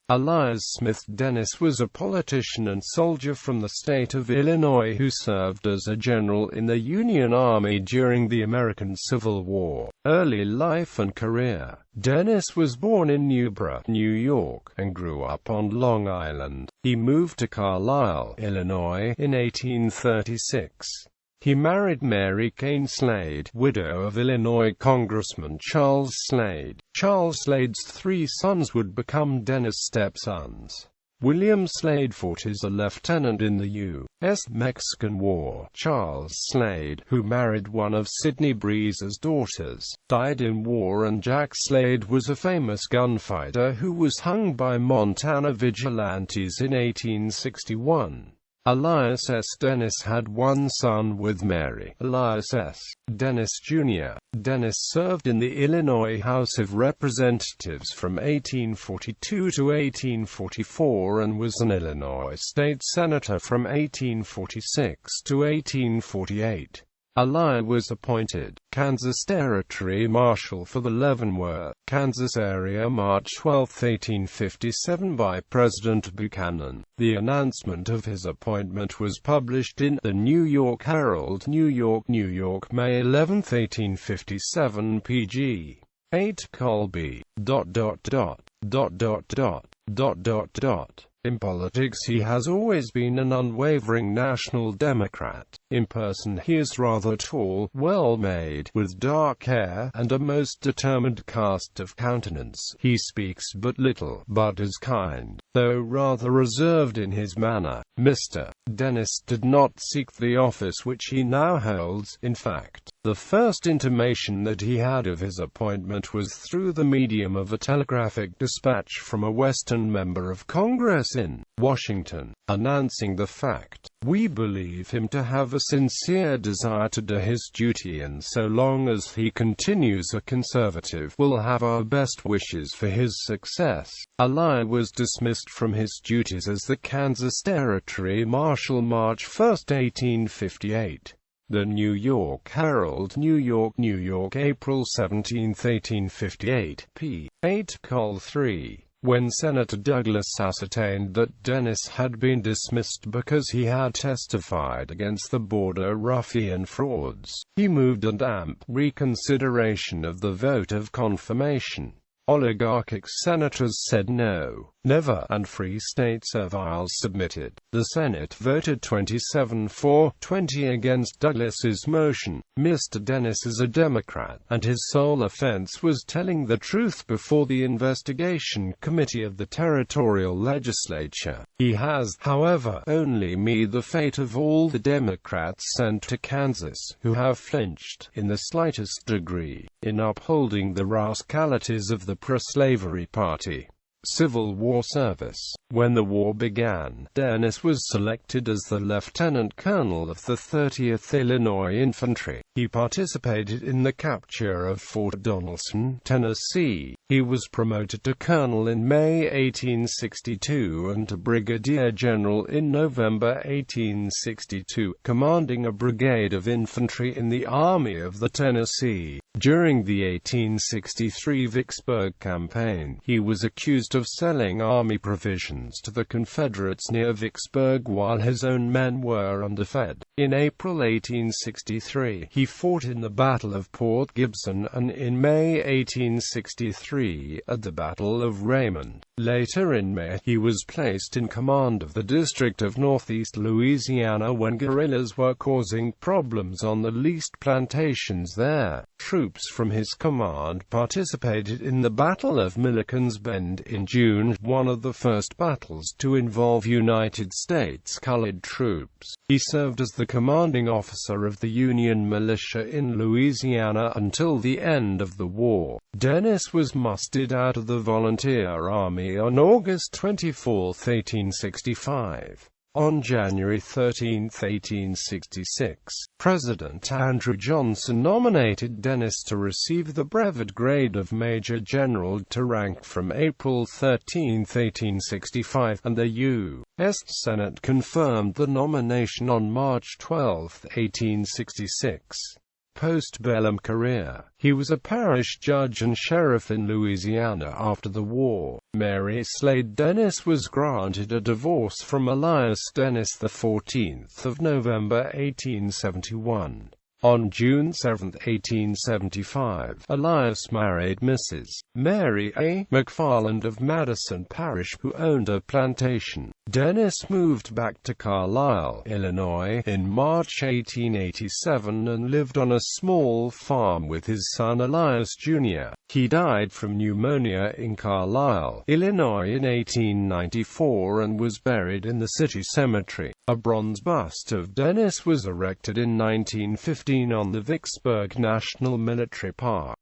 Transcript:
Elias Smith Dennis was a politician and soldier from the state of Illinois who served as a general in the Union Army during the American Civil War. Early life and career. Dennis was born in Newborough, New York, and grew up on Long Island. He moved to Carlisle, Illinois, in 1836. He married Mary Kane Slade, widow of Illinois Congressman Charles Slade. Charles Slade's 3 sons would become Dennis' stepsons. William Slade fought as a lieutenant in the U.S. Mexican War. Charles Slade, who married one of Sidney Breeze's daughters, died in war, and Jack Slade was a famous gunfighter who was hung by Montana vigilantes in 1861. Elias S. Dennis had one son with Mary, Elias S. Dennis, Jr. Dennis served in the Illinois House of Representatives from 1842 to 1844 and was an Illinois state senator from 1846 to 1848. Elias was appointed Kansas Territory Marshal for the Leavenworth, Kansas area March 12, 1857 by President Buchanan. The announcement of his appointment was published in the New York Herald, New York, May 11, 1857 pg. 8 Colby. In politics he has always been an unwavering national Democrat. In person he is rather tall, well-made, with dark hair, and a most determined cast of countenance. He speaks but little, but is kind, though rather reserved in his manner. Mr. Dennis did not seek the office which he now holds. In fact, the first intimation that he had of his appointment was through the medium of a telegraphic dispatch from a Western member of Congress in Washington, announcing the fact, "We believe him to have a sincere desire to do his duty, and so long as he continues a conservative, we'll have our best wishes for his success." Elias was dismissed from his duties as the Kansas Territory Marshal March 1, 1858. The New York Herald, New York, April 17, 1858, p. 8 col. 3. When Senator Douglas ascertained that Dennis had been dismissed because he had testified against the border ruffian frauds, he moved an amp reconsideration of the vote of confirmation. Oligarchic senators said no, never, and free state serviles submitted. The Senate voted 27 for, 20 against Douglas's motion. Mr. Dennis is a Democrat, and his sole offense was telling the truth before the investigation committee of the territorial legislature. He has, however, only made the fate of all the Democrats sent to Kansas, who have flinched, in the slightest degree, in upholding the rascalities of the pro-slavery party. Civil War service. When the war began, Dennis was selected as the lieutenant colonel of the 30th Illinois Infantry. He participated in the capture of Fort Donelson, Tennessee. He was promoted to colonel in May 1862 and to brigadier general in November 1862, commanding a brigade of infantry in the Army of the Tennessee. During the 1863 Vicksburg campaign, he was accused of selling army provisions to the Confederates near Vicksburg while his own men were underfed. In April 1863, he fought in the Battle of Port Gibson, and in May 1863, at the Battle of Raymond. Later in May, he was placed in command of the District of Northeast Louisiana when guerrillas were causing problems on the leased plantations there. Troops from his command participated in the Battle of Milliken's Bend in June, one of the first battles to involve United States colored troops. He served as the commanding officer of the Union militia in Louisiana until the end of the war. Dennis was mustered out of the Volunteer Army on August 24, 1865. On January 13, 1866, President Andrew Johnson nominated Dennis to receive the brevet grade of Major General to rank from April 13, 1865, and the U.S. Senate confirmed the nomination on March 12, 1866. post-bellum career. He was a parish judge and sheriff in Louisiana after the war. Mary Slade Dennis was granted a divorce from Elias Dennis the 14th of November 1871. On June 7, 1875, Elias married Mrs. Mary A. McFarland of Madison Parish, who owned a plantation. Dennis moved back to Carlisle, Illinois, in March 1887 and lived on a small farm with his son Elias Jr. He died from pneumonia in Carlisle, Illinois in 1894 and was buried in the city cemetery. A bronze bust of Dennis was erected in 1915 on the Vicksburg National Military Park.